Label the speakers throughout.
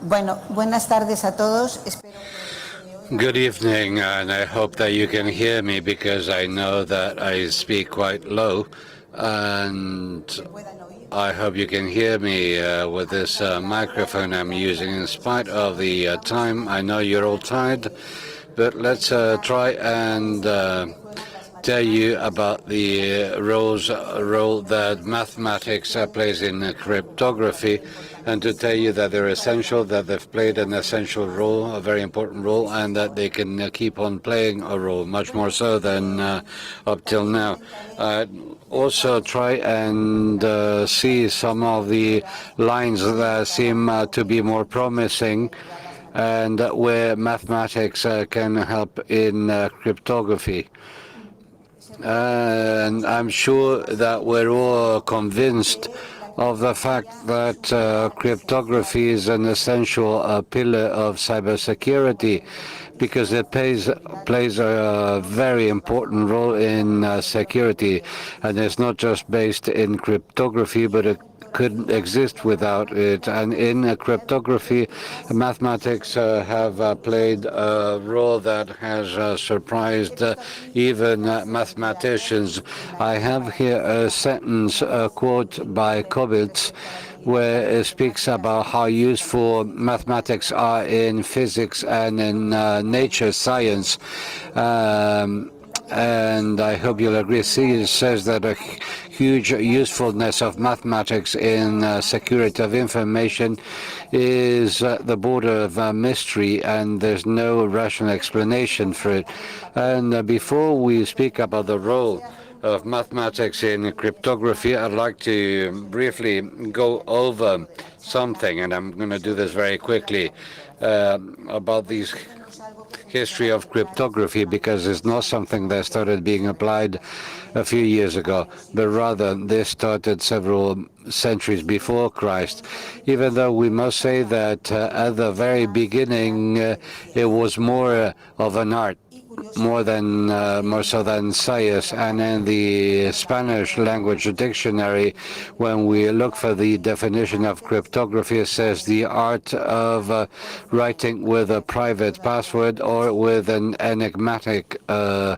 Speaker 1: Bueno, buenas tardes a todos.
Speaker 2: Good evening, and I hope that you can hear me because I know that I speak quite low, and I hope you can hear me with this microphone I'm using. In spite of the time, I know you're all tired, but let's try and tell you about the role that mathematics plays in cryptography, and to tell you that they're essential, that they've played an essential role, a very important role, and that they can keep on playing a role, much more so than up till now. Also try and see some of the lines that seem to be more promising and where mathematics can help in cryptography. And I'm sure that we're all convinced of the fact that cryptography is an essential pillar of cybersecurity because it plays a very important role in security. And it's not just based in cryptography, but it couldn't exist without it. And in cryptography, mathematics have played a role that has surprised even mathematicians. I have here a sentence, a quote by Kobbitz, where it speaks about how useful mathematics are in physics and in nature science. And I hope you'll agree. It says that a huge usefulness of mathematics in security of information is the border of mystery, and there's no rational explanation for it. And before we speak about the role of mathematics in cryptography, I'd like to briefly go over something, and I'm going to do this very quickly, about these history of cryptography, because it's not something that started being applied a few years ago, but rather this started several centuries before Christ, even though we must say that at the very beginning it was more of an art, more so than science. And in the Spanish language dictionary, when we look for the definition of cryptography, it says the art of writing with a private password or with an enigmatic and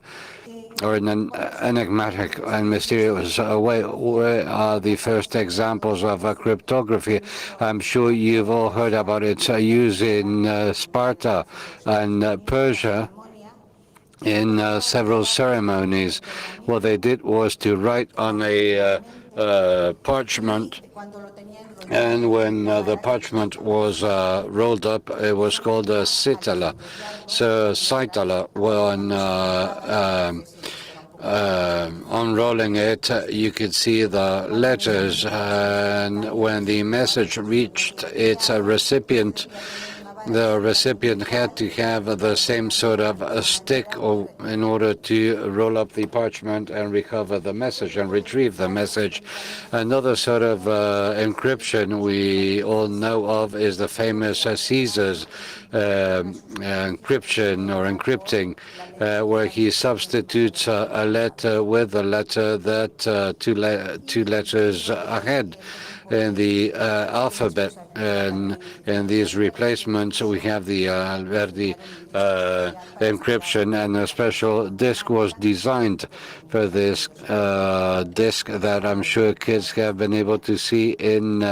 Speaker 2: mysterious way. Where are the first examples of cryptography? I'm sure you've all heard about its use in Sparta and Persia. In several ceremonies, what they did was to write on a parchment, and when the parchment was rolled up, it was called a citala. So citala, when unrolling it, you could see the letters, and when the message reached its recipient, the recipient had to have the same sort of a stick in order to roll up the parchment and recover the message and retrieve the message. Another sort of encryption we all know of is the famous Caesar's encryption or encrypting, where he substitutes a letter with a letter that two letters ahead in the alphabet. And in these replacements, we have the Alberti encryption, and a special disk was designed for this disk that I'm sure kids have been able to see in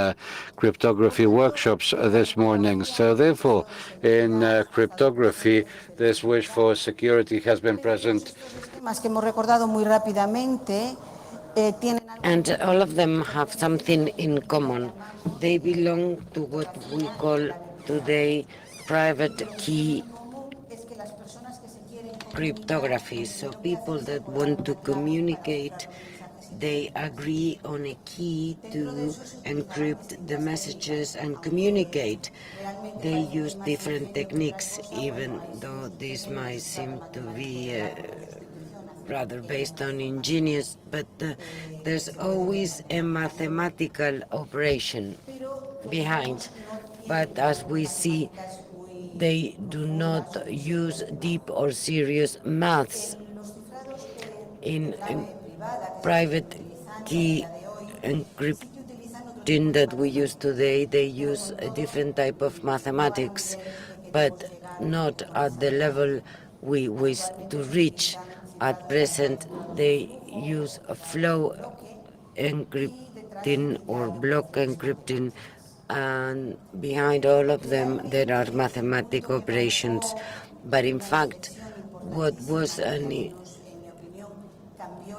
Speaker 2: cryptography workshops this morning. So therefore, in cryptography, this wish for security has been present.
Speaker 3: And all of them have something in common. They belong to what we call today private key cryptography. So people that want to communicate, they agree on a key to encrypt the messages and communicate. They use different techniques, even though this might seem to be rather based on ingenious, but there's always a mathematical operation behind. But as we see, they do not use deep or serious maths. In private key encrypting that we use today, they use a different type of mathematics, but not at the level we wish to reach. At present, they use a flow encrypting or block encrypting, and behind all of them there are mathematical operations. But in fact, what was a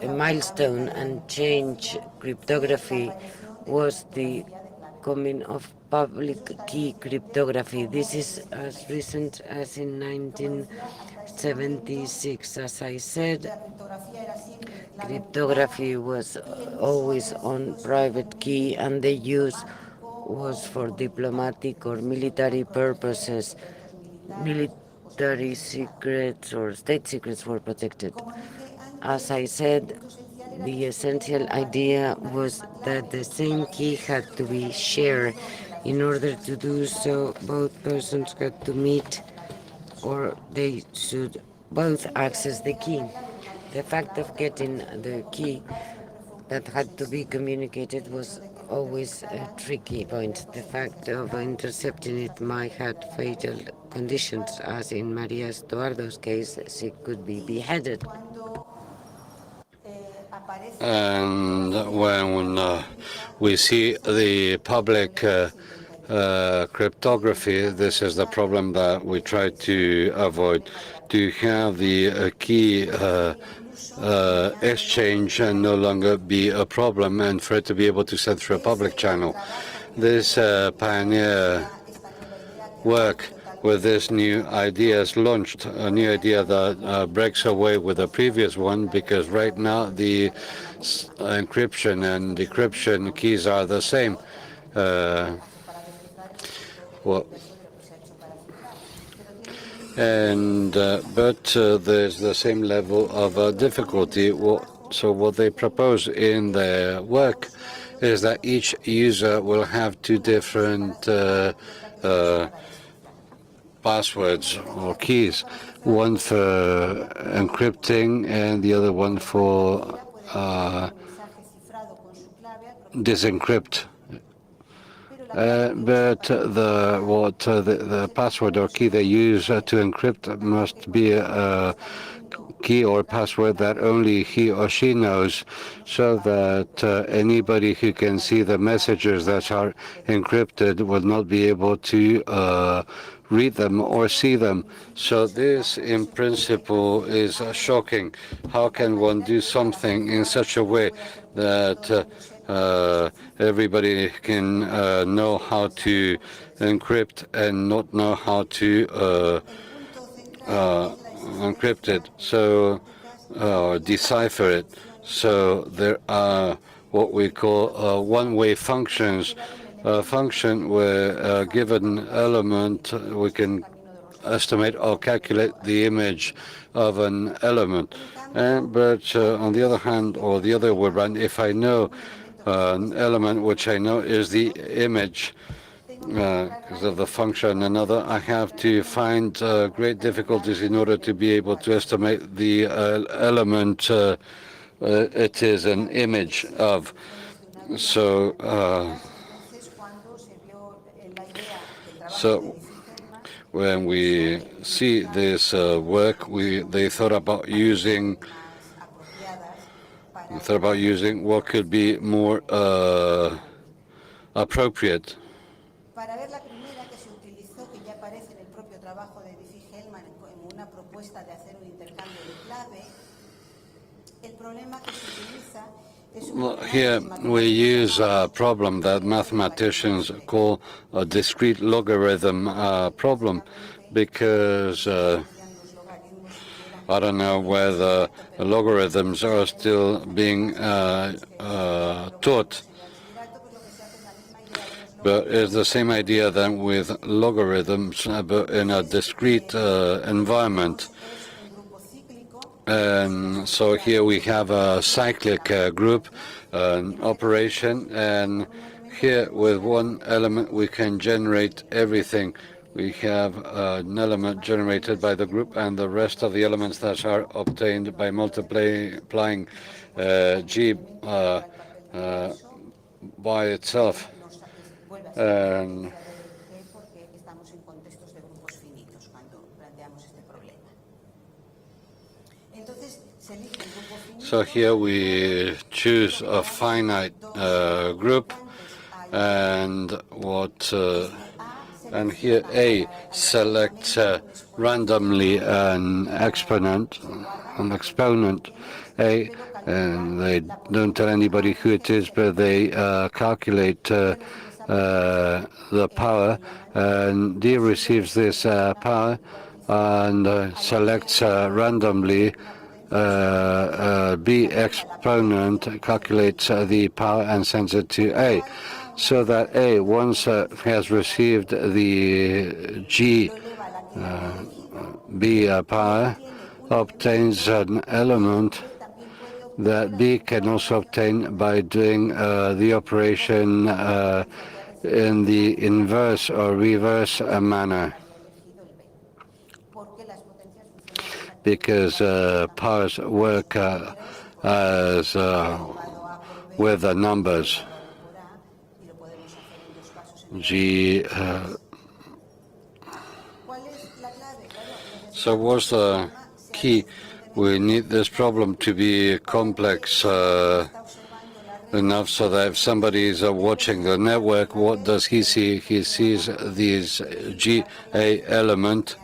Speaker 3: milestone and change cryptography was the coming of public key cryptography. This is as recent as in 1976. As I said, cryptography was always on private key, and the use was for diplomatic or military purposes. Military secrets or state secrets were protected. As I said, the essential idea was that the same key had to be shared. In order to do so, both persons had to meet, or they should both access the key. The fact of getting the key that had to be communicated was always a tricky point. The fact of intercepting it might have fatal conditions, as in Maria Estuardo's case, she could be beheaded.
Speaker 2: And when we see the public cryptography, this is the problem that we try to avoid, to have the key exchange and no longer be a problem, and for it to be able to send through a public channel. This pioneer work with this new idea has launched a new idea that breaks away with the previous one, because right now the encryption and decryption keys are the same. Well, and but there's the same level of difficulty. So what they propose in their work is that each user will have two different passwords or keys, one for encrypting and the other one for disencrypt. But the password or key they use to encrypt must be a key or password that only he or she knows, so that anybody who can see the messages that are encrypted will not be able to read them or see them. So this, in principle, is shocking. How can one do something in such a way that everybody can know how to encrypt and not know how to encrypt it, so decipher it? So there are what we call one-way functions. A function where a given element we can estimate or calculate the image of an element. But on the other hand, or the other way around, if I know an element which I know is the image because of the function, another, I have to find great difficulties in order to be able to estimate the element it is an image of. So when we see this work, they thought about using what could be more appropriate.
Speaker 1: Para ver la primera que se utilizó, que ya aparece en el propio trabajo de Diffie-Hellman en una propuesta de hacer un intercambio de clave, el problema que se utiliza es un
Speaker 2: Well, here we use a problem that mathematicians call a discrete logarithm problem, because I don't know whether logarithms are still being taught. But it's the same idea than with logarithms, but in a discrete environment. And so here we have a cyclic group, an operation, and here with one element we can generate everything. We have an element generated by the group, and the rest of the elements that are obtained by multiplying G by itself.
Speaker 1: Vuelve a ser
Speaker 2: And
Speaker 1: una diferencia de DFG porque estamos en contextos de grupos finitos cuando planteamos este problema. Entonces, se elige un grupo finito.
Speaker 2: so here we choose a finite group, and and here A selects randomly an exponent A, and they don't tell anybody who it is, but they calculate the power, and D receives this power and selects randomly B exponent, calculates the power and sends it to A, so that A, once has received the B power, obtains an element that B can also obtain by doing the operation in the inverse or reverse manner, because powers work as with the numbers. G. So what's the key? We need this problem to be complex enough so that if somebody is watching the network, what does he see? He sees these GA element,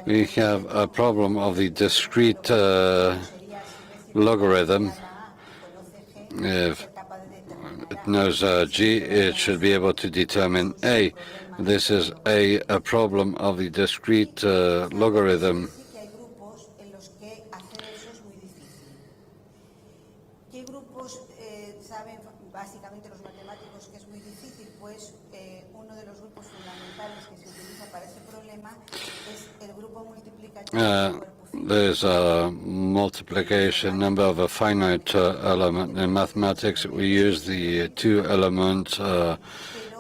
Speaker 2: we have a problem of the discrete logarithm. If it knows G, it should be able to determine A. This is a problem of the discrete logarithm. There's a multiplication number of a finite element. In mathematics, we use the two-element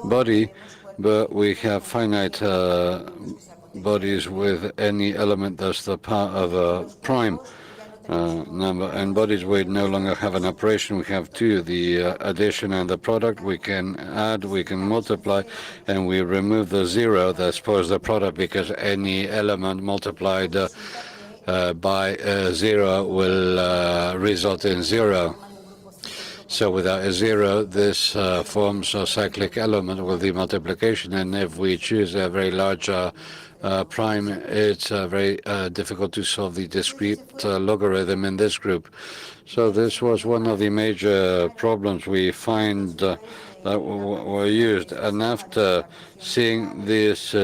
Speaker 2: body, but we have finite bodies with any element that's the power of a prime number. And bodies we no longer have an operation. We have two, the addition and the product. We can add, we can multiply, and we remove the zero that spoils the product, because any element multiplied by zero will result in zero. So without a zero, this forms a cyclic element with the multiplication, and if we choose a very large prime, it's very difficult to solve the discrete logarithm in this group. So this was one of the major problems we find that were used. And after seeing this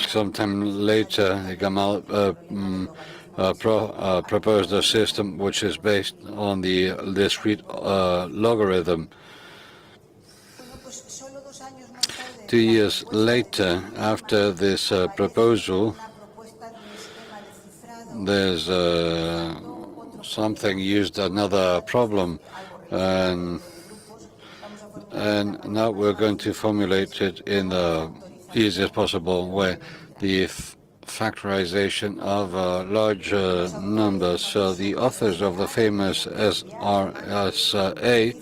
Speaker 2: sometime later, Gamal proposed a system which is based on the discrete logarithm. 2 years later, after this proposal, there's something used, another problem, and now we're going to formulate it in the easiest possible way, the factorization of large numbers. So the authors of the famous SRSA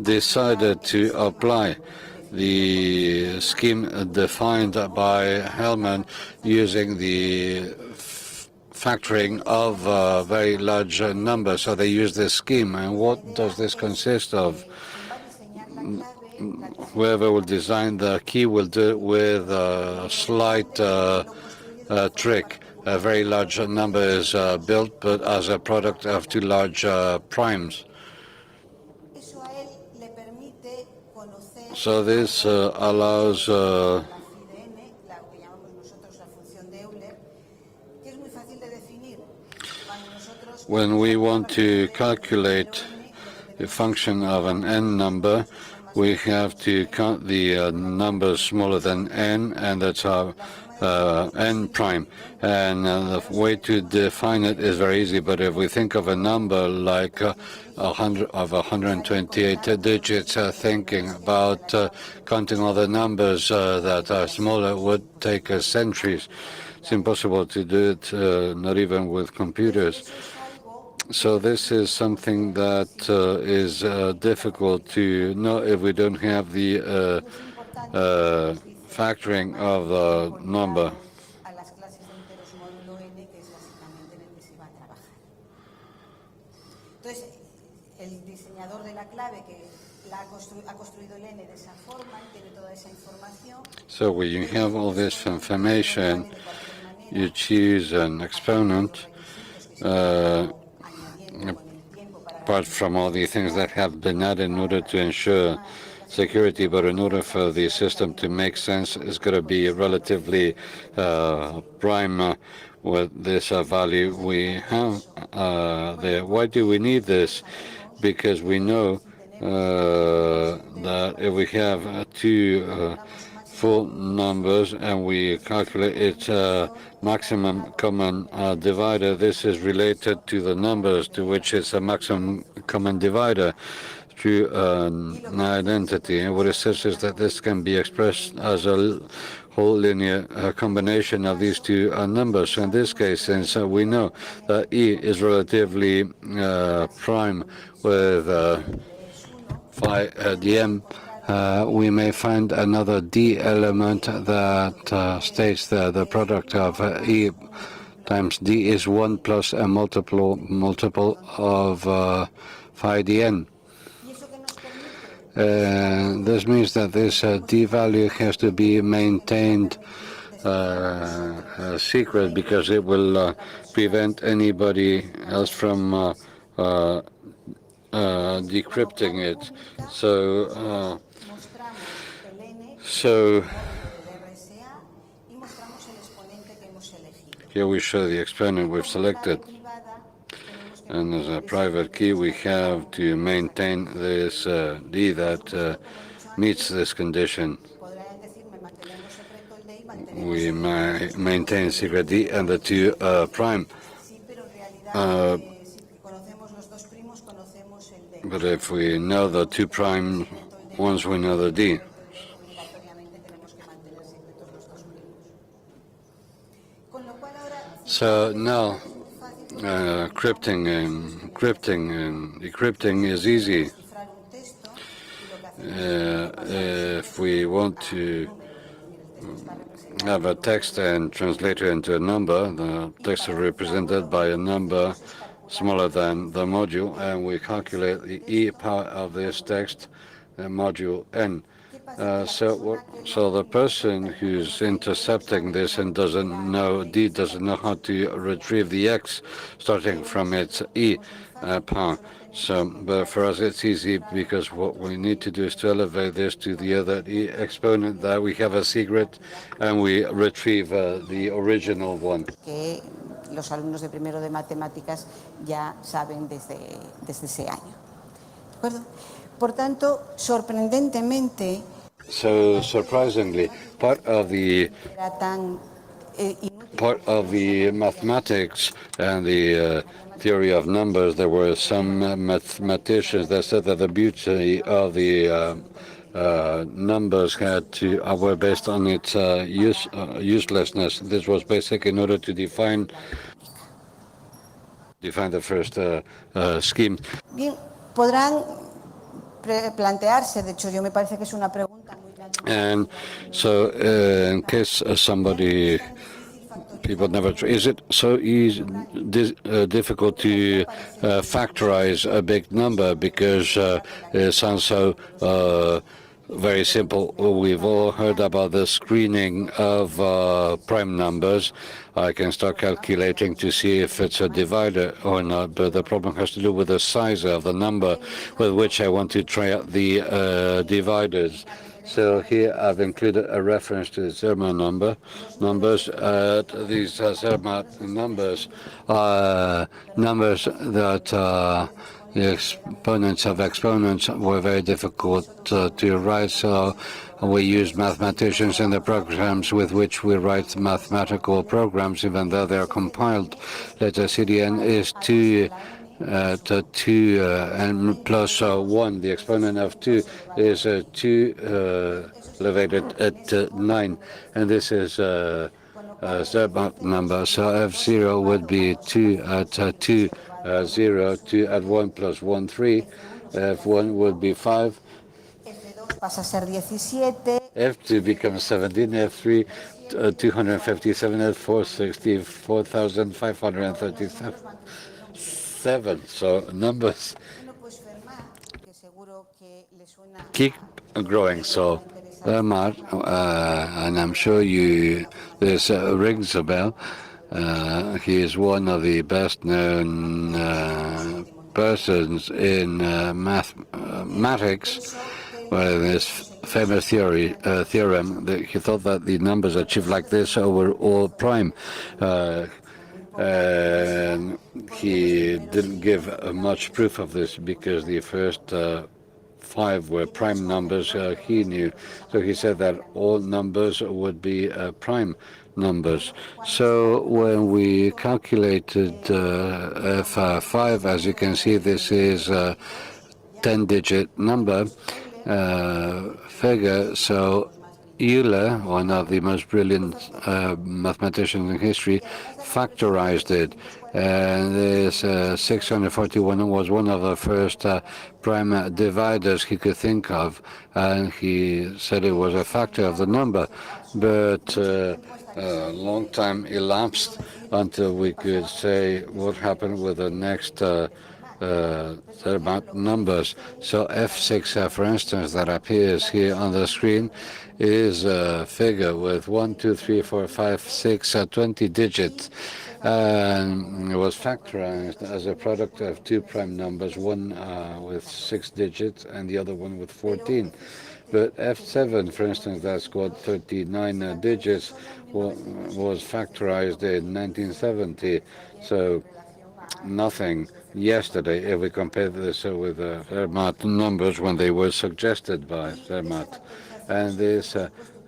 Speaker 2: decided to apply the scheme defined by Hellman using the factoring of very large numbers. So they use this scheme. And what does this consist of? Whoever will design the key will do it with a slight trick. A very large number is built, but as a product of two large primes. So this allows when we want to calculate the function of an n number, we have to count the numbers smaller than n, and that's our n prime. And the way to define it is very easy. But if we think of a number like 128 digits, thinking about counting all the numbers that are smaller would take us centuries. It's impossible to do it, not even with computers. So this is something that is difficult to know if we don't have the factoring of the number.
Speaker 1: a las clases de enteros módulo n, que es básicamente en el que se va a trabajar. Entonces, el diseñador de la clave que ha construido el n de esa forma y tiene toda esa información.
Speaker 2: So when you have all this information, you choose an exponent, apart from all the things that have been added in order to ensure security, but in order for the system to make sense, it's going to be relatively prime with this value we have there. Why do we need this? Because we know that if we have two full numbers and we calculate its maximum common divisor, this is related to the numbers to which it's a maximum common divisor through an identity. And what it says is that this can be expressed as a whole linear combination of these two numbers. So in this case, since we know that E is relatively prime with phi dm, we may find another D element that states that the product of E times D is 1 plus a multiple of phi dn. This means that this D value has to be maintained secret, because it will prevent anybody else from decrypting it. So here we show the exponent we've selected. And as a private key, we have to maintain this D that meets this condition. We maintain secret D and the two prime. But if we know the two prime ones, we know the D. So now, encrypting and decrypting is easy. If we want to have a text and translate it into a number, the text is represented by a number smaller than the module, and we calculate the E part of this text, the module N. So the person who's intercepting this and doesn't know D, doesn't know how to retrieve the X starting from its E part. But for us it's easy, because what we need to do is to elevate this to the other E exponent, that we have a secret and we retrieve the original one.
Speaker 1: Que los alumnos de primero de matemáticas ya saben desde ese año. ¿De acuerdo? Por tanto, sorprendentemente,
Speaker 2: so surprisingly, part of the mathematics and the theory of numbers, there were some mathematicians that said that the beauty of the numbers were based on its uselessness. This was basic in order to define the first scheme.
Speaker 1: Bien, podrán plantearse, de hecho, yo me parece que es una pregunta muy natural.
Speaker 2: And so, in case people never, is it so easy, difficult to factorize a big number, because it sounds so very simple. We've all heard about the screening of prime numbers. I can start calculating to see if it's a divider or not, but the problem has to do with the size of the number with which I want to try out the dividers. So here I've included a reference to the Zerma numbers. These Zerma numbers are numbers that The exponents of exponents were very difficult to write, so we used mathematicians in the programs with which we write mathematical programs, even though they are compiled. Letter CDN is 2 to 2 and plus 1. The exponent of 2 is 2 elevated at 9, and this is Zermatt number. So F0 would be 2 at 2, 0, 2 at 1 plus 1, 3. F1 would be 5.
Speaker 1: Pasa a ser 17.
Speaker 2: F2 becomes 17. F3, 257. F4, 64,537. So numbers keep growing. So Zermatt, and I'm sure this rings a bell. He is one of the best-known persons in mathematics. This famous theorem that he thought that the numbers achieved like this were all prime. And he didn't give much proof of this because the first 5 were prime numbers he knew. So he said that all numbers would be prime numbers. So when we calculated F5, as you can see, this is a 10-digit number figure. So Euler, one of the most brilliant mathematicians in history, factorized it. And this 641 was one of the first prime dividers he could think of. And he said it was a factor of the number. But a long time elapsed until we could say what happened with the next Zermatt numbers. So F6, for instance, that appears here on the screen, is a figure with 1, 2, 3, 4, 5, 6, 20 digits. And it was factorized as a product of 2 prime numbers, one with 6 digits and the other one with 14. But F7, for instance, that's got 39 digits, was factorized in 1970. So nothing yesterday if we compare this with Zermatt numbers when they were suggested by Zermatt. And this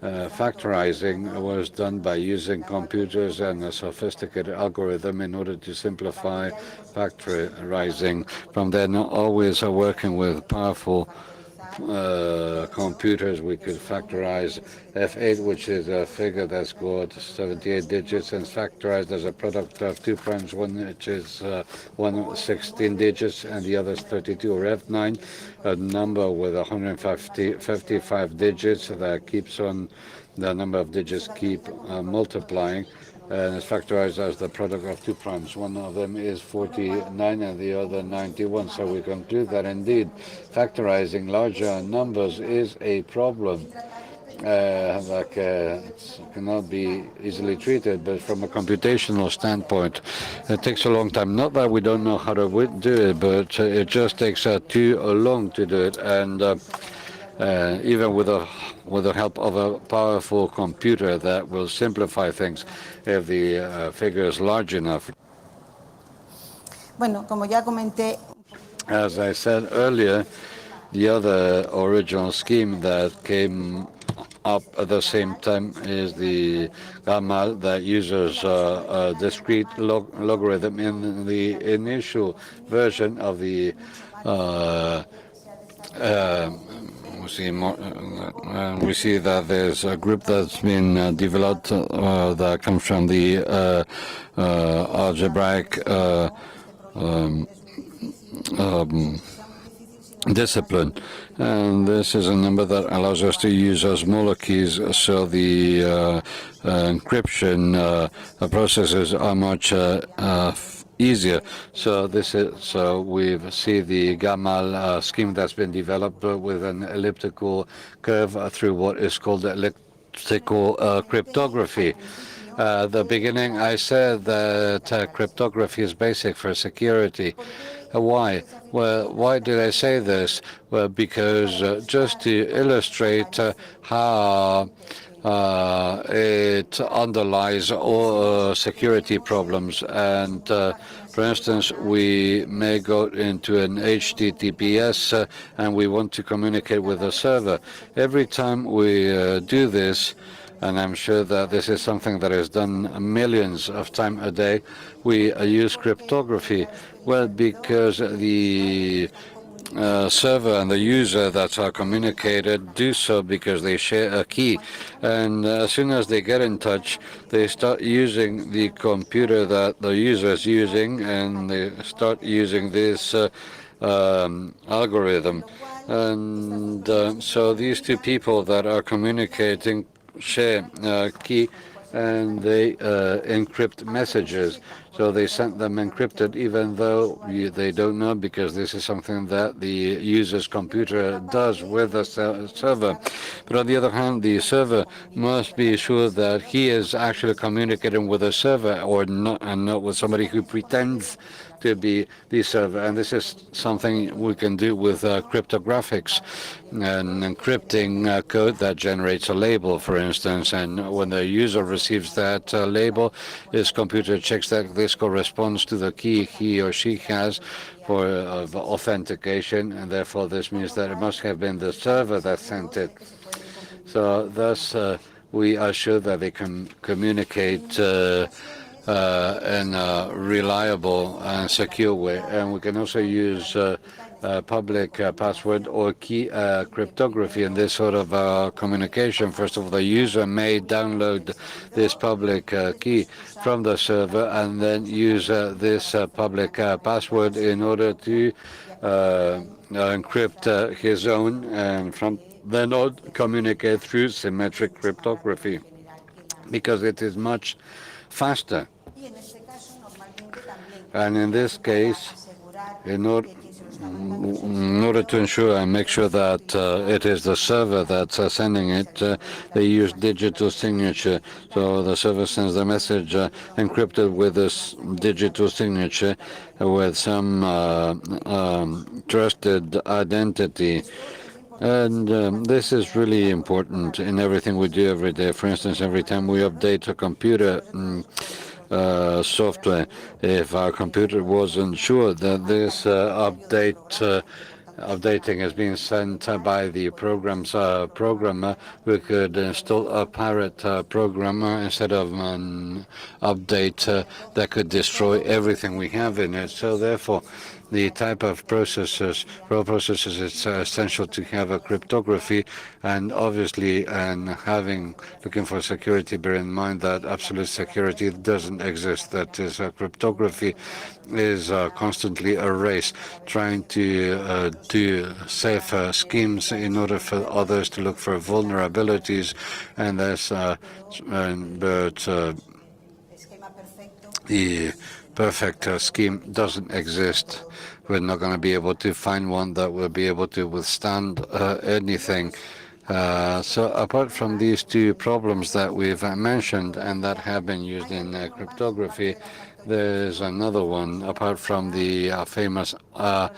Speaker 2: factorizing was done by using computers and a sophisticated algorithm in order to simplify factorizing. From then, always working with powerful computers, we could factorize F8, which is a figure that's got 78 digits and factorized as a product of 2 primes, one which is 16 digits and the other is 32, or F9, a number with 155 digits that keeps on, the number of digits keep multiplying, and it's factorized as the product of 2 primes. One of them is 49 and the other 91. So we conclude that indeed factorizing larger numbers is a problem that cannot be easily treated, but from a computational standpoint, it takes a long time. Not that we don't know how to do it, but it just takes too long to do it. And even with the help of a powerful computer that will simplify things if the figure is large enough.
Speaker 1: Bueno, como ya comenté,
Speaker 2: as I said earlier, the other original scheme that came up at the same time is the Gamal that uses a discrete logarithm. In the initial version of the we see that there's a group that's been developed that comes from the algebraic discipline, and this is a number that allows us to use smaller keys, so the encryption processes are much easier. So we see the Gamal scheme that's been developed with an elliptical curve through what is called elliptical cryptography. At the beginning, I said that cryptography is basic for security. Why? Well, why did I say this? Well, because just to illustrate how it underlies all security problems. And for instance, we may go into an HTTPS and we want to communicate with a server. Every time we do this, and I'm sure that this is something that is done millions of times a day, we use cryptography. Well, because the server and the user that are communicated do so because they share a key. And as soon as they get in touch, they start using the computer that the user is using, and they start using this algorithm. And so these two people that are communicating share a key, and they encrypt messages. So they sent them encrypted, even though they don't know, because this is something that the user's computer does with the server. But on the other hand, the server must be sure that he is actually communicating with a server, or not, and not with somebody who pretends to be the server. And this is something we can do with cryptographics and encrypting code that generates a label, for instance. And when the user receives that label, his computer checks that this corresponds to the key he or she has for authentication, and therefore this means that it must have been the server that sent it. So thus we are sure that they can communicate in a reliable and secure way. And we can also use public password or key cryptography in this sort of communication. First of all, the user may download this public key from the server and then use this public password in order to encrypt his own, and from then on communicate through symmetric cryptography, because it is much faster. And in this case, in order to ensure and make sure that it is the server that's sending it, they use digital signature. So the server sends the message encrypted with this digital signature with some trusted identity. And this is really important in everything we do every day. For instance, every time we update a computer software, if our computer wasn't sure that this updating is being sent by the program's programmer, we could install a pirate programmer instead of an update that could destroy everything we have in it. So therefore, the type of processors, it's essential to have a cryptography, and obviously, and looking for security, bear in mind that absolute security doesn't exist. That is, cryptography is constantly a race, trying to do safe schemes in order for others to look for vulnerabilities, and the perfect scheme doesn't exist. We're not going to be able to find one that will be able to withstand anything. So apart from these two problems that we've mentioned and that have been used in cryptography, there's another one, apart from the famous ISA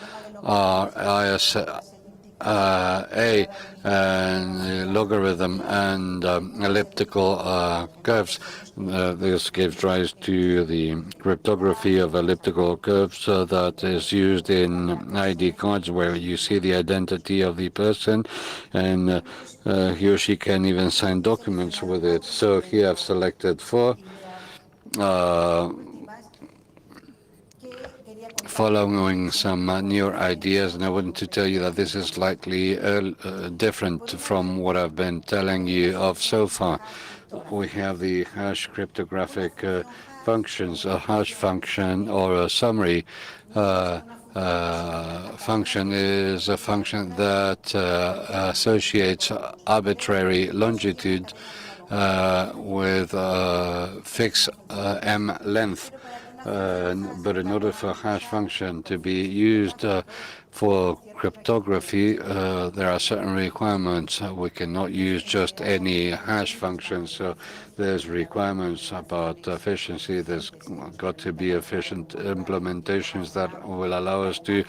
Speaker 2: and logarithm and elliptical curves. This gives rise to the cryptography of elliptical curves that is used in ID cards, where you see the identity of the person, and he or she can even sign documents with it. So here I've selected 4. Following some newer ideas, and I wanted to tell you that this is slightly different from what I've been telling you of so far. We have the hash cryptographic functions. A hash function or a summary function is a function that associates arbitrary longitude with fixed m length. But in order for a hash function to be used for cryptography, there are certain requirements. We cannot use just any hash function. So there's requirements about efficiency. There's got to be efficient implementations that will allow us to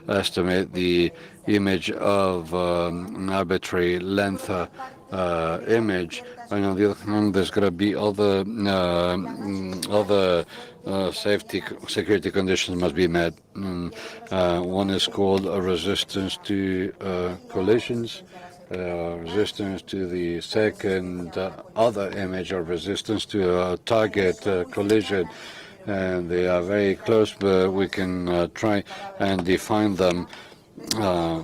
Speaker 2: estimate the image of an arbitrary length image, and on the other hand, there's going to be other safety security conditions must be met. One is called a resistance to collisions, resistance to the second other image, or resistance to a target collision. And they are very close, but we can try and define them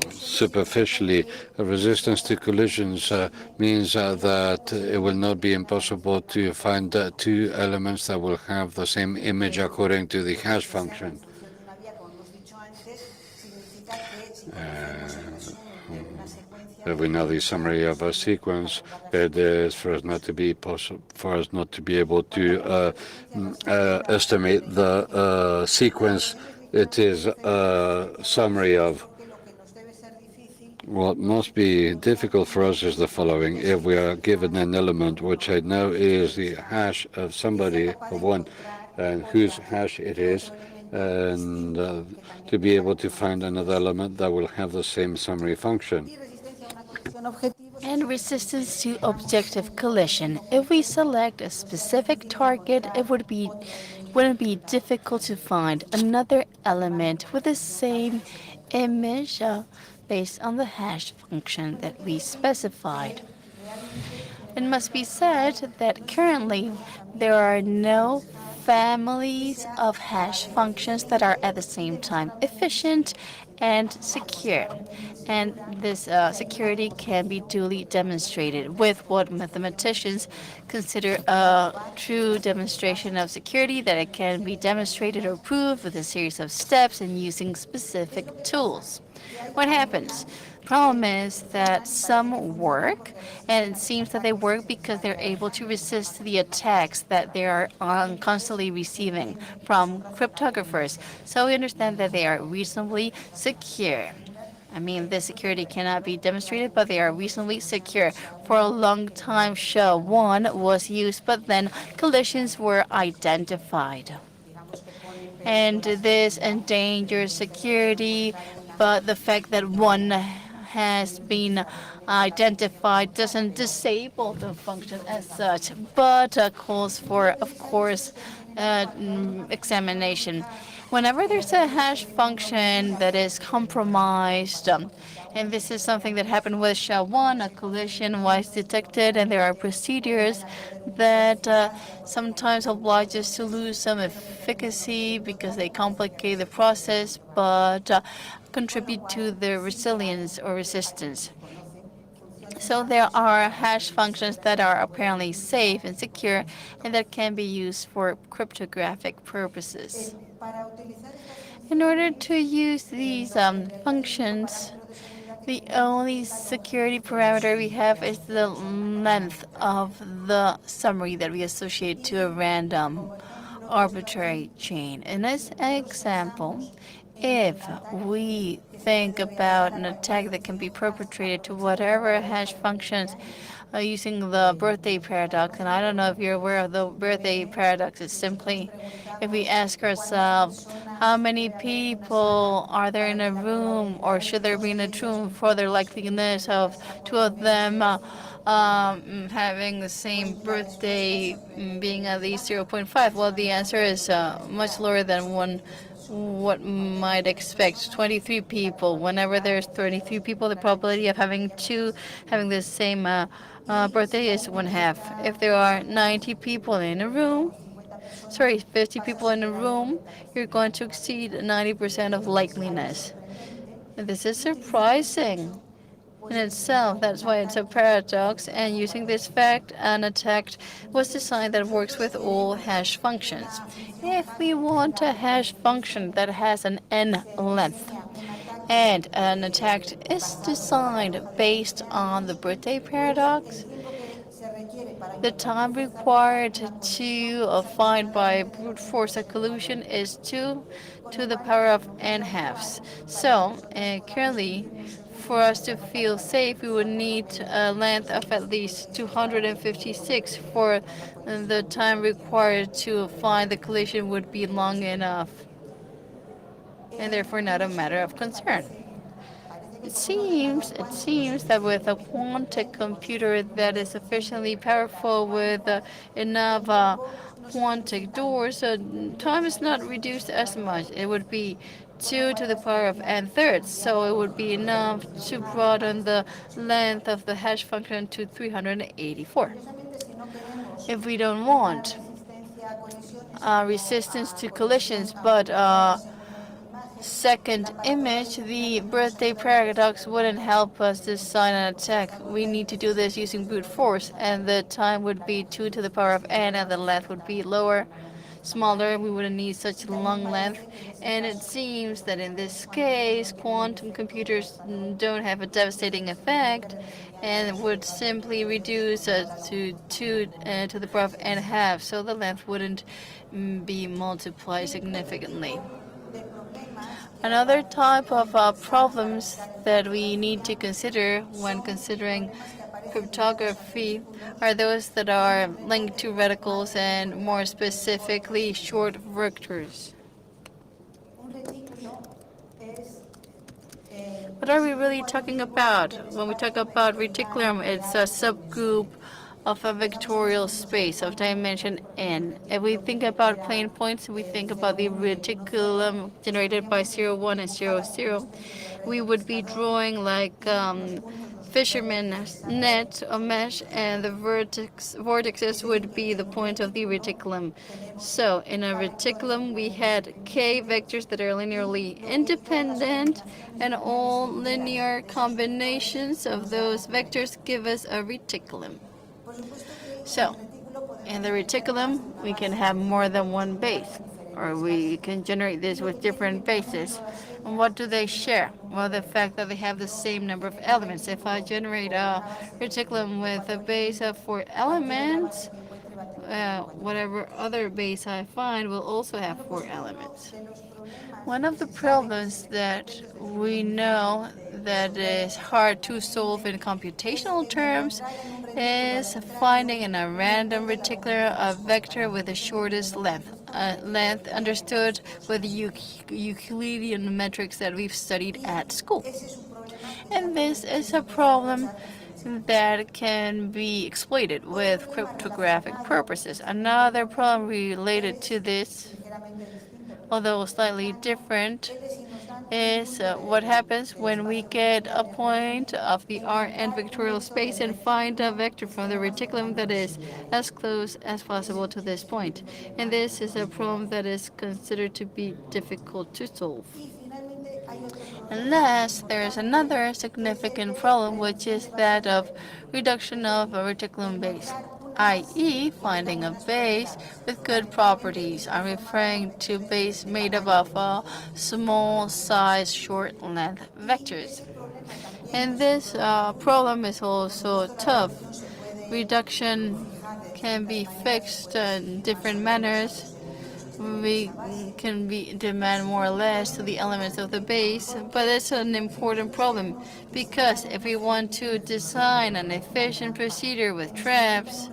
Speaker 2: superficially. Resistance to collisions means that it will not be impossible to find two elements that will have the same image according to the hash function. If we know the summary of a sequence, it is for us not to be able to estimate the sequence it is a summary of. What must be difficult for us is the following. If we are given an element, which I know is the hash of somebody, of one, and whose hash it is, and to be able to find another element that will have the same summary function.
Speaker 4: And resistance to objective collision. If we select a specific target, it wouldn't be difficult to find another element with the same image based on the hash function that we specified. It must be said that currently there are no families of hash functions that are at the same time efficient and secure. And this security can be duly demonstrated with what mathematicians consider a true demonstration of security, that it can be demonstrated or proved with a series of steps and using specific tools. What happens? Problem is that some work, and it seems that they work because they're able to resist the attacks that they are constantly receiving from cryptographers. So we understand that they are reasonably secure. I mean, this security cannot be demonstrated, but they are reasonably secure. For a long time, SHA-1 was used, but then collisions were identified. And this endangers security, but the fact that one has been identified doesn't disable the function as such, but calls for, of course, examination. Whenever there's a hash function that is compromised, and this is something that happened with SHA-1, a collision was detected, and there are procedures that sometimes oblige us to lose some efficacy because they complicate the process, but contribute to the resilience or resistance. So there are hash functions that are apparently safe and secure and that can be used for cryptographic purposes. In order to use these functions, the only security parameter we have is the length of the summary that we associate to a random arbitrary chain. In this example, if we think about an attack that can be perpetrated to whatever hash functions using the birthday paradox, and I don't know if you're aware of the birthday paradox, it's simply if we ask ourselves, how many people are there in a room, or should there be in a room for the likeliness of two of them having the same birthday being at least 0.5? Well, the answer is much lower than what might expect. 23 people. Whenever there's 23 people, the probability of having the same birthday is 1/2. If there are 90 people in a room, 50 people in a room, you're going to exceed 90% of likeliness. And this is surprising in itself. That's why it's a paradox. And using this fact, an attack was designed that works with all hash functions. If we want a hash function that has an n length, and an attack is designed based on the birthday paradox, the time required to find by brute force a collision is 2 to the power of n halves. So currently, for us to feel safe, we would need a length of at least 256 for the time required to find the collision would be long enough, and therefore not a matter of concern. It seems that with a quantum computer that is sufficiently powerful with enough quantum doors, time is not reduced as much. It would be 2 to the power of n thirds, so it would be enough to broaden the length of the hash function to 384. If we don't want resistance to collisions, but second image, the birthday paradox wouldn't help us design an attack. We need to do this using brute force, and the time would be 2 to the power of n, and the length would be smaller. We wouldn't need such long length. And it seems that in this case, quantum computers don't have a devastating effect, and would simply reduce to 2 to the power of n half, so the length wouldn't be multiplied significantly. Another type of problems that we need to consider when considering cryptography are those that are linked to reticles and more specifically short vectors. What are we really talking about? When we talk about reticulum, it's a subgroup of a vectorial space of dimension n. If we think about plane points, we think about the reticulum generated by 0, 1, and 0, 0. We would be drawing like fisherman's net or mesh, and the vortexes would be the point of the reticulum. So in a reticulum, we had k vectors that are linearly independent, and all linear combinations of those vectors give us a reticulum. So, in the reticulum, we can have more than one base, or we can generate this with different bases. And what do they share? Well, the fact that they have the same number of elements. If I generate a reticulum with a base of 4 elements, whatever other base I find will also have 4 elements. One of the problems that we know that is hard to solve in computational terms is finding in a random reticular a vector with the shortest length. Length understood with Euclidean metrics that we've studied at school. And this is a problem that can be exploited with cryptographic purposes. Another problem related to this, although slightly different, is what happens when we get a point of the Rn vectorial space and find a vector from the reticulum that is as close as possible to this point. And this is a problem that is considered to be difficult to solve. Unless there is another significant problem, which is that of reduction of a reticulum base, i.e. finding a base with good properties. I'm referring to base made up of small size short length vectors. And this problem is also tough. Reduction can be fixed in different manners. We can demand more or less to the elements of the base, but it's an important problem because if we want to design an efficient procedure with traps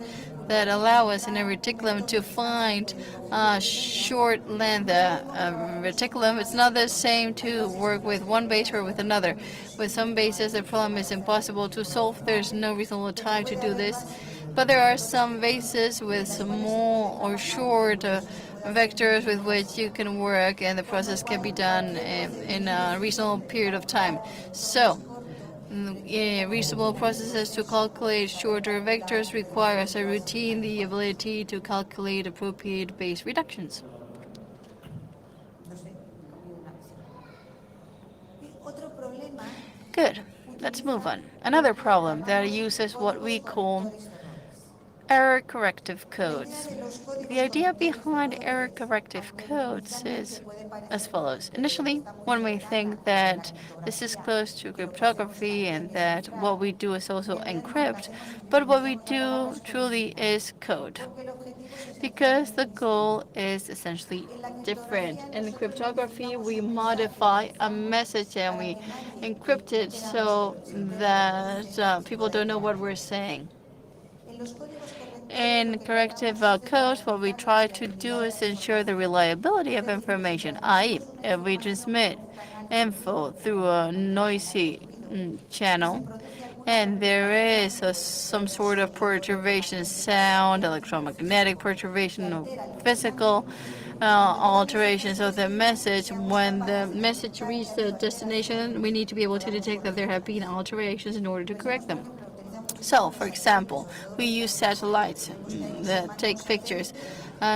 Speaker 4: that allow us in a reticulum to find a short length reticulum, it's not the same to work with one base or with another. With some bases, the problem is impossible to solve. There's no reasonable time to do this. But there are some bases with small or short vectors with which you can work, and the process can be done in a reasonable period of time. So, reasonable processes to calculate shorter vectors require as a routine the ability to calculate appropriate base reductions. Good. Let's move on. Another problem that uses what we call error corrective codes. The idea behind error corrective codes is as follows. Initially, one may think that this is close to cryptography and that what we do is also encrypt, but what we do truly is code, because the goal is essentially different. In cryptography, we modify a message and we encrypt it so that people don't know what we're saying. In corrective codes, what we try to do is ensure the reliability of information, i.e., if we transmit info through a noisy channel, and there is some sort of perturbation, sound, electromagnetic perturbation, or physical alterations of the message. When the message reaches the destination, we need to be able to detect that there have been alterations in order to correct them. So, for example, we use satellites that take pictures.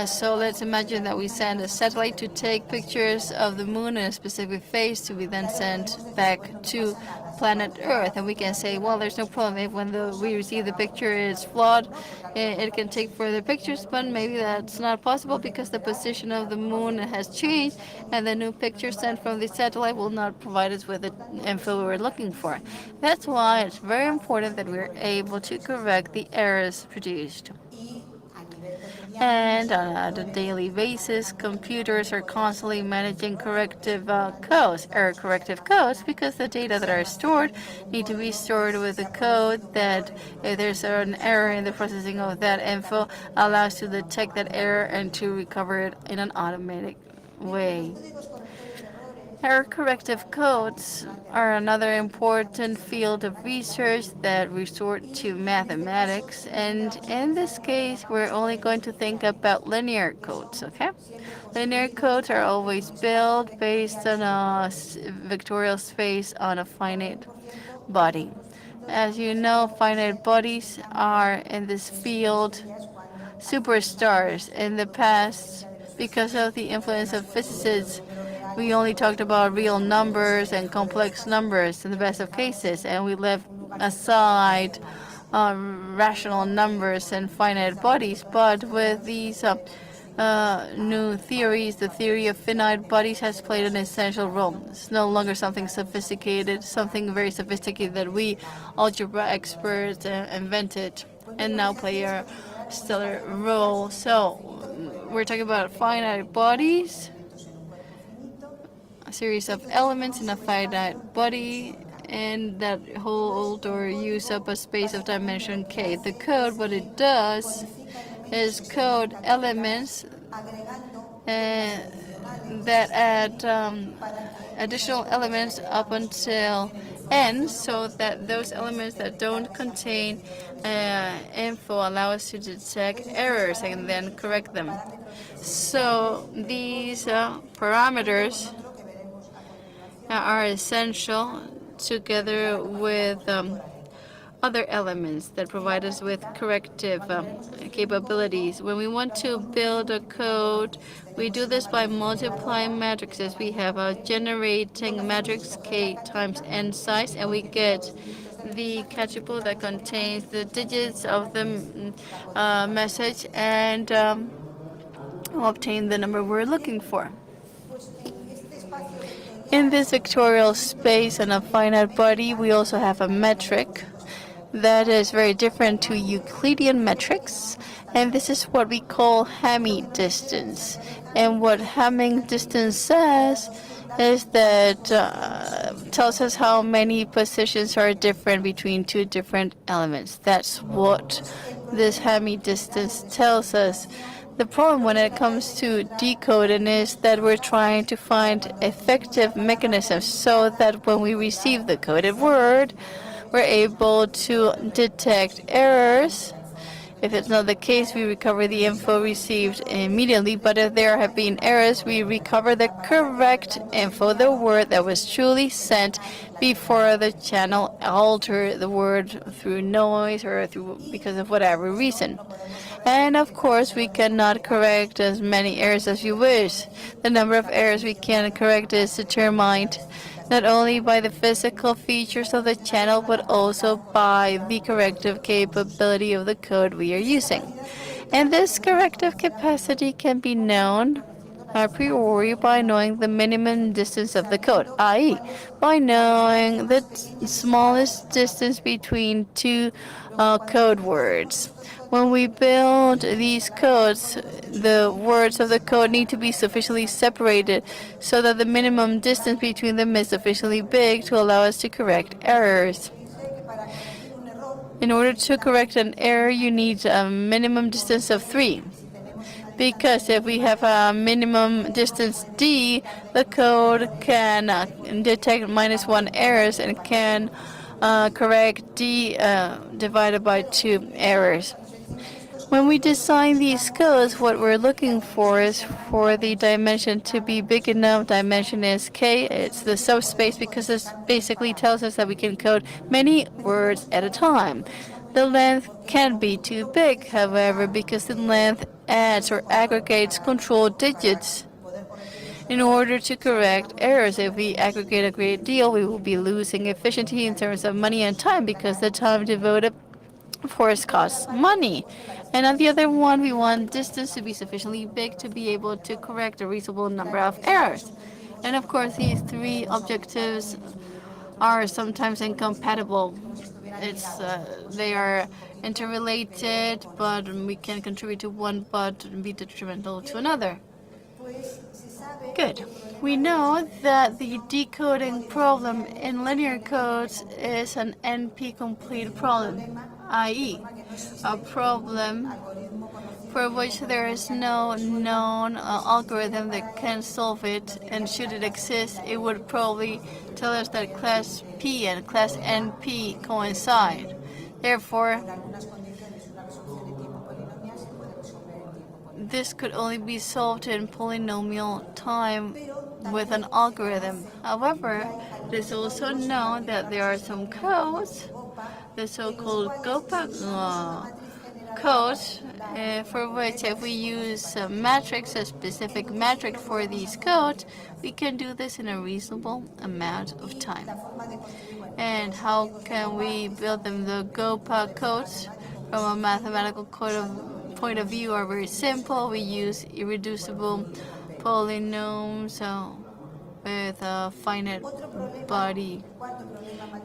Speaker 4: So let's imagine that we send a satellite to take pictures of the moon in a specific phase to be then sent back to planet Earth. And we can say, well, there's no problem if when we receive the picture it's flawed, it can take further pictures, but maybe that's not possible because the position of the moon has changed and the new picture sent from the satellite will not provide us with the info we're looking for. That's why it's very important that we're able to correct the errors produced. And on a daily basis, computers are constantly managing corrective codes, error corrective codes, because the data that are stored need to be stored with a code that, if there's an error in the processing of that info, allows to detect that error and to recover it in an automatic way. Error corrective codes are another important field of research that resort to mathematics, and in this case we're only going to think about linear codes, okay? Linear codes are always built based on a vectorial space on a finite body. As you know, finite bodies are in this field superstars. In the past, because of the influence of physicists, we only talked about real numbers and complex numbers in the best of cases, and we left aside rational numbers and finite bodies. But with these new theories, the theory of finite bodies has played an essential role. It's no longer something sophisticated, something very sophisticated that we algebra experts invented and now play a stellar role. So we're talking about finite bodies, a series of elements in a finite body, and that hold or use up a space of dimension k. The code, what it does is code elements that add additional elements up until n, so that those elements that don't contain info allow us to detect errors and then correct them. So these parameters are essential together with other elements that provide us with corrective capabilities. When we want to build a code, we do this by multiplying matrices. We have a generating matrix k times n size, and we get the catchable that contains the digits of the message, and obtain the number we're looking for. In this vectorial space and a finite body, we also have a metric that is very different to Euclidean metrics, and this is what we call Hamming distance. And what Hamming distance says is that tells us how many positions are different between two different elements. That's what this Hamming distance tells us. The problem when it comes to decoding is that we're trying to find effective mechanisms so that when we receive the coded word, we're able to detect errors. If it's not the case, we recover the info received immediately, but if there have been errors, we recover the correct info, the word that was truly sent before the channel altered the word through noise or because of whatever reason. And of course, we cannot correct as many errors as you wish. The number of errors we can correct is determined not only by the physical features of the channel, but also by the corrective capability of the code we are using. And this corrective capacity can be known a priori by knowing the minimum distance of the code, i.e., by knowing the smallest distance between two code words. When we build these codes, the words of the code need to be sufficiently separated so that the minimum distance between them is sufficiently big to allow us to correct errors. In order to correct an error, you need a minimum distance of 3. because if we have a minimum distance d, the code can detect -1 errors and can correct d divided by 2 errors. When we design these codes, what we're looking for is for the dimension to be big enough. Dimension is k. It's the subspace because this basically tells us that we can code many words at a time. The length can be too big, however, because the length adds or aggregates control digits in order to correct errors. If we aggregate a great deal, we will be losing efficiency in terms of money and time because the time devoted, of course, costs money. And on the other one, we want distance to be sufficiently big to be able to correct a reasonable number of errors. And of course, these three objectives are sometimes incompatible. They are interrelated, but we can contribute to one but be detrimental to another. Good. We know that the decoding problem in linear codes is an NP-complete problem, i.e., a problem for which there is no known algorithm that can solve it, and should it exist, it would probably tell us that class P and class NP coincide. Therefore, this could only be solved in polynomial time with an algorithm. However, it is also known that there are some codes, the so-called GOPA codes, for which if we use a matrix, a specific matrix for these codes, we can do this in a reasonable amount of time. And how can we build them? The GOPA codes from a mathematical point of view are very simple. We use irreducible polynomials with a finite body.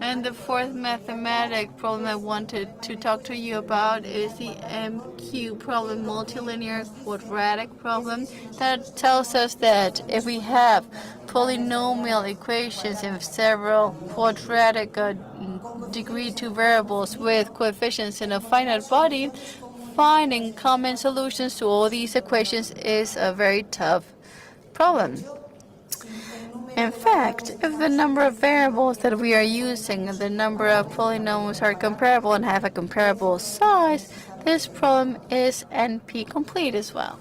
Speaker 4: And the fourth mathematic problem I wanted to talk to you about is the MQ problem, multilinear quadratic problem, that tells us that if we have polynomial equations in several quadratic degree 2 variables with coefficients in a finite body, finding common solutions to all these equations is a very tough problem. In fact, if the number of variables that we are using and the number of polynomials are comparable and have a comparable size, this problem is NP-complete as well.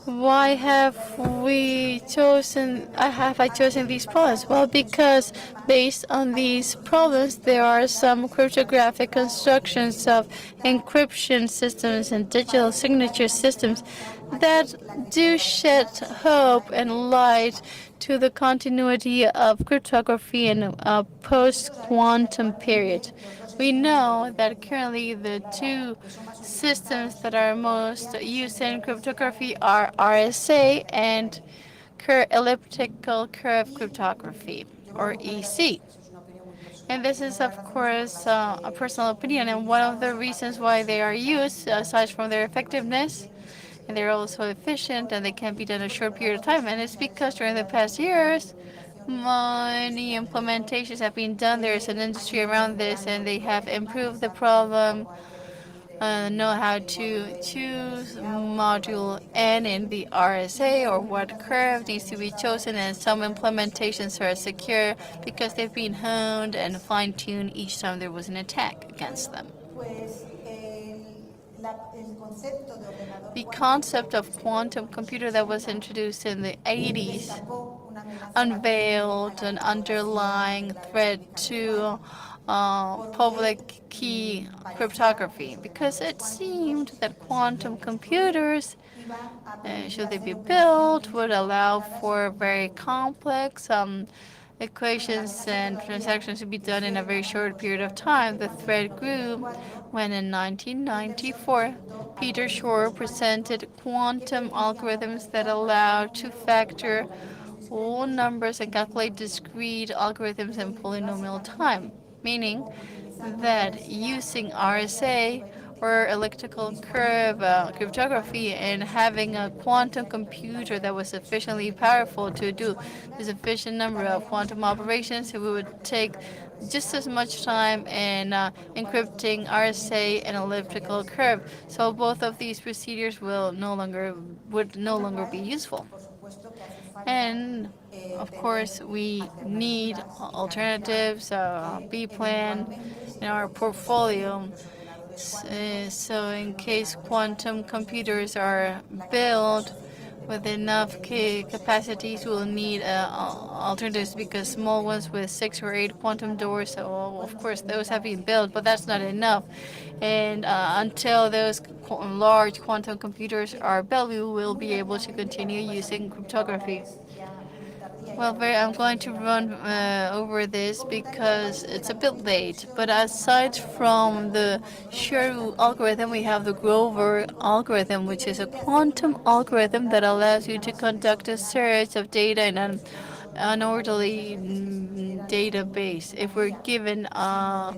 Speaker 4: Why have I chosen these problems? Well, because based on these problems, there are some cryptographic constructions of encryption systems and digital signature systems that do shed hope and light to the continuity of cryptography in a post-quantum period. We know that currently the two systems that are most used in cryptography are RSA and elliptical curve cryptography, or EC. And this is, of course, a personal opinion, and one of the reasons why they are used, aside from their effectiveness, and they're also efficient and they can be done in a short period of time, and it's because during the past years, many implementations have been done. There's an industry around this, and they have improved the problem, know how to choose module N in the RSA or what curve needs to be chosen, and some implementations are secure because they've been honed and fine-tuned each time there was an attack against them. The concept of quantum computer that was introduced in the 80s unveiled an underlying threat to public key cryptography, because it seemed that quantum computers, should they be built, would allow for very complex equations and transactions to be done in a very short period of time. The threat grew when in 1994, Peter Shor presented quantum algorithms that allowed to factor whole numbers and calculate discrete algorithms in polynomial time, meaning that using RSA or elliptical curve cryptography and having a quantum computer that was sufficiently powerful to do a sufficient number of quantum operations, we would take just as much time in encrypting RSA and elliptical curve. So both of these procedures would no longer be useful. And of course, we need alternatives, B plan in our portfolio. So in case quantum computers are built with enough capacities, we'll need alternatives because small ones with 6 or 8 quantum doors, so of course those have been built, but that's not enough. And until those large quantum computers are built, we will be able to continue using cryptography. Well, I'm going to run over this because it's a bit late. But aside from the Sherwood algorithm, we have the Grover algorithm, which is a quantum algorithm that allows you to conduct a search of data in an unorderly database. If we're given a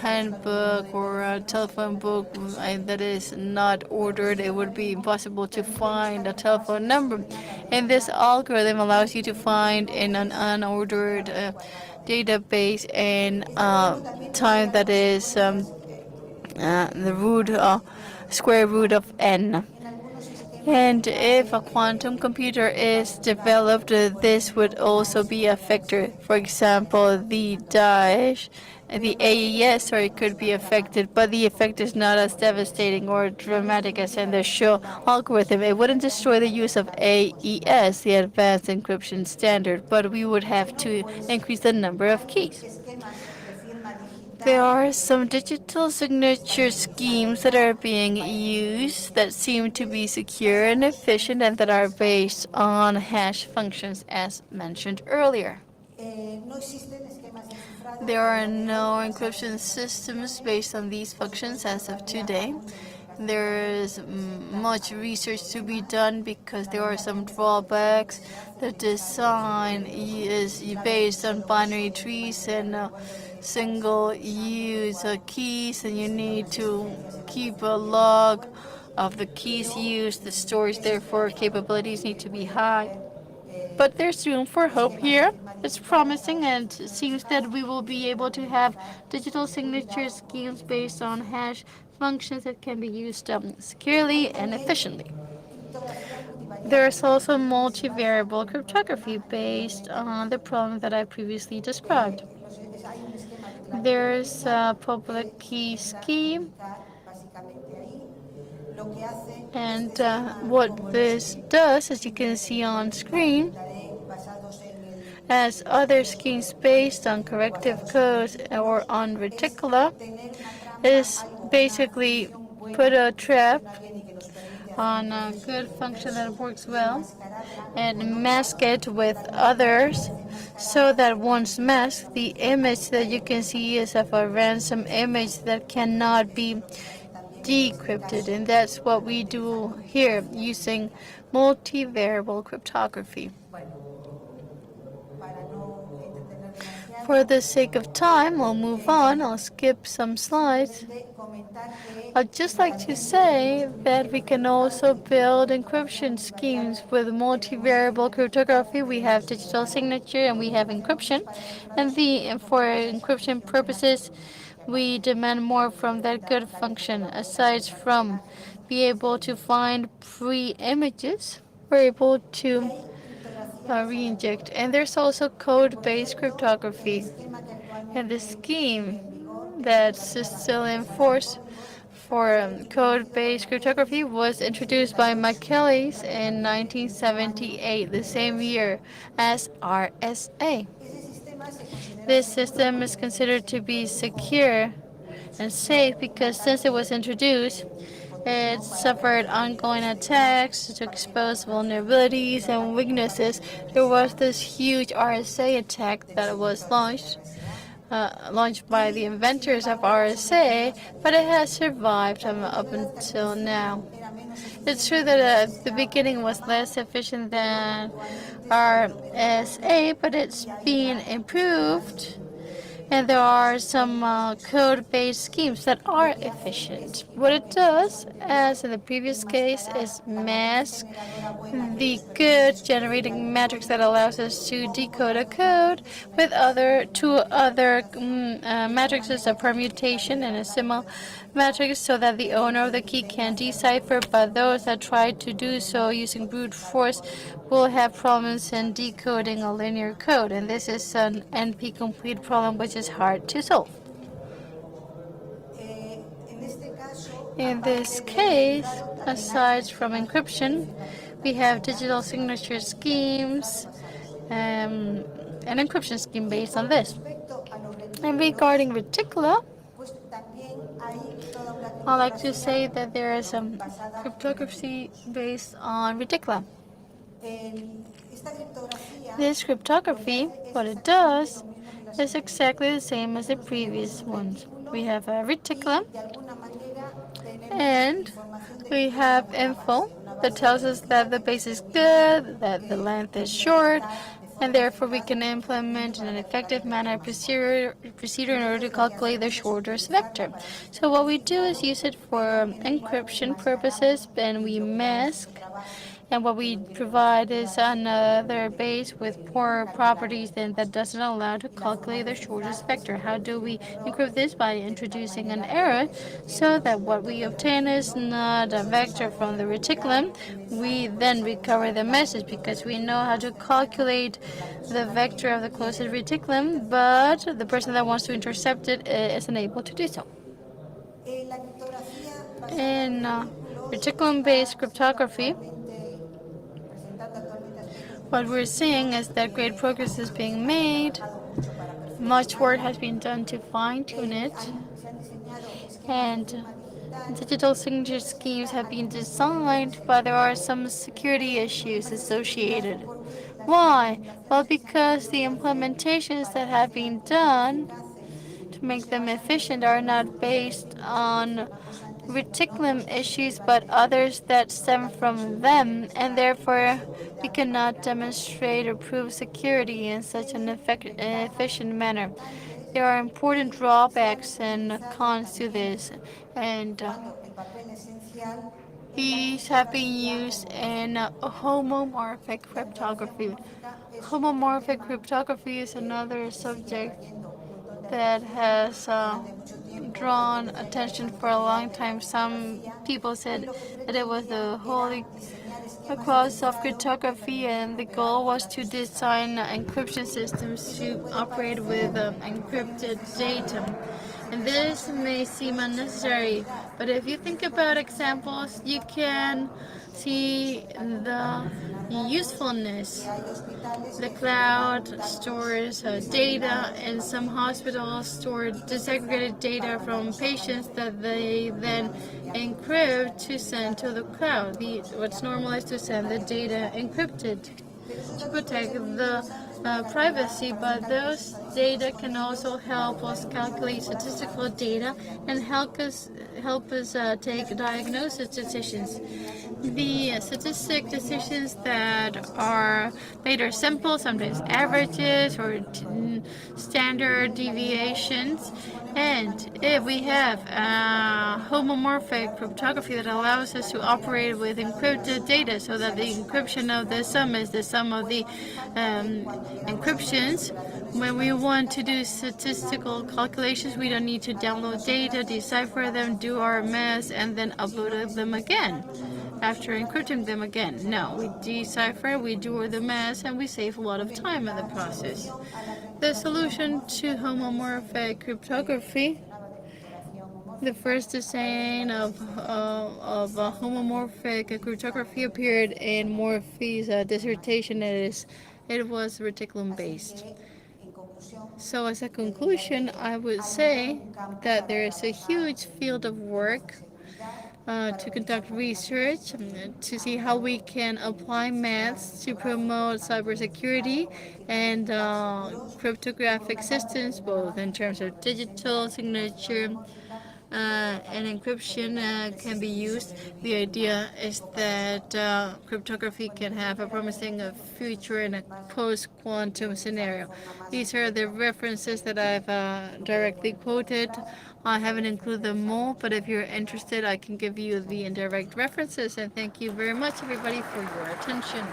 Speaker 4: handbook or a telephone book that is not ordered, it would be impossible to find a telephone number. And this algorithm allows you to find in an unordered database in time that is the square root of n. And if a quantum computer is developed, this would also be a factor. For example, the AES, could be affected, but the effect is not as devastating or dramatic as in the Shell algorithm. It wouldn't destroy the use of AES, the Advanced Encryption Standard, but we would have to increase the number of keys. There are some digital signature schemes that are being used that seem to be secure and efficient and that are based on hash functions as mentioned earlier. There are no encryption systems based on these functions as of today. There is much research to be done because there are some drawbacks. The design is based on binary trees and single-use keys, and you need to keep a log of the keys used. The storage, therefore, capabilities need to be high. But there's room for hope here. It's promising, and it seems that we will be able to have digital signature schemes based on hash functions that can be used securely and efficiently. There's also multivariable cryptography based on the problem that I previously described. There's a public key scheme, and what this does, as you can see on screen, as other schemes based on corrective codes or on reticula, is basically put a trap on a good function that works well and mask it with others so that once masked, the image that you can see is of a ransom image that cannot be decrypted. And that's what we do here using multivariable cryptography. For the sake of time, I'll move on. I'll skip some slides. I'd just like to say that we can also build encryption schemes with multivariable cryptography. We have digital signature and we have encryption. And for encryption purposes, we demand more from that good function. Aside from being able to find pre-images, we're able to re-inject. And there's also code-based cryptography. And the scheme that's still in force for code-based cryptography was introduced by Martinez in 1978, the same year as RSA. This system is considered to be secure and safe because since it was introduced, it suffered ongoing attacks to expose vulnerabilities and weaknesses. There was this huge RSA attack that was launched by the inventors of RSA, but it has survived up until now. It's true that at the beginning was less efficient than RSA, but it's been improved And there are some code-based schemes that are efficient. What it does, as in the previous case, is mask the good generating matrix that allows us to decode a code with two other matrices, a permutation and a symbol matrix, so that the owner of the key can decipher, but those that try to do so using brute force will have problems in decoding a linear code, and this is an NP-complete problem which is hard to solve. In this case, aside from encryption, we have digital signature schemes, an encryption scheme based on this. And regarding reticula, I like to say that there is some cryptography based on reticula. This cryptography, what it does, is exactly the same as the previous ones. We have a reticulum, and we have info that tells us that the base is good, that the length is short, and therefore we can implement in an effective manner a procedure in order to calculate the shortest vector. So what we do is use it for encryption purposes, and we mask. And what we provide is another base with poorer properties and that doesn't allow to calculate the shortest vector. How do we encrypt this? By introducing an error so that what we obtain is not a vector from the reticulum. We then recover the message because we know how to calculate the vector of the closest reticulum, but the person that wants to intercept it is unable to do so. In reticulum-based cryptography, what we're seeing is that great progress is being made. Much work has been done to fine-tune it, and digital signature schemes have been designed, but there are some security issues associated. Why? Well, because the implementations that have been done to make them efficient are not based on reticulum issues, but others that stem from them, and therefore we cannot demonstrate or prove security in such an efficient manner. There are important drawbacks and cons to this, and these have been used in homomorphic cryptography. Homomorphic cryptography is another subject that has drawn attention for a long time. Some people said that it was the holy cross of cryptography, and the goal was to design encryption systems to operate with encrypted data. And this may seem unnecessary, but if you think about examples, you can see the usefulness. The cloud stores data, and some hospitals store disaggregated data from patients that they then encrypt to send to the cloud. What's normal is to send the data encrypted to protect the privacy, but those data can also help us calculate statistical data and help us take diagnosis decisions. The statistic decisions that are made are simple, sometimes averages or standard deviations. And if we have homomorphic cryptography that allows us to operate with encrypted data, so that the encryption of the sum is the sum of the encryptions, when we want to do statistical calculations, we don't need to download data, decipher them, do our math, and then upload them again after encrypting them again. No, we decipher, we do the math, and we save a lot of time in the process. The solution to homomorphic cryptography, the first design of homomorphic cryptography appeared in Morphy's dissertation. It was reticulum based. So as a conclusion, I would say that there is a huge field of work to conduct research, to see how we can apply maths to promote cybersecurity and cryptographic systems, both in terms of digital signature, and encryption can be used. The idea is that cryptography can have a promising future in a post-quantum scenario. These are the references that I've directly quoted. I haven't included them all, but if you're interested, I can give you the indirect references. And thank you very much, everybody, for your attention.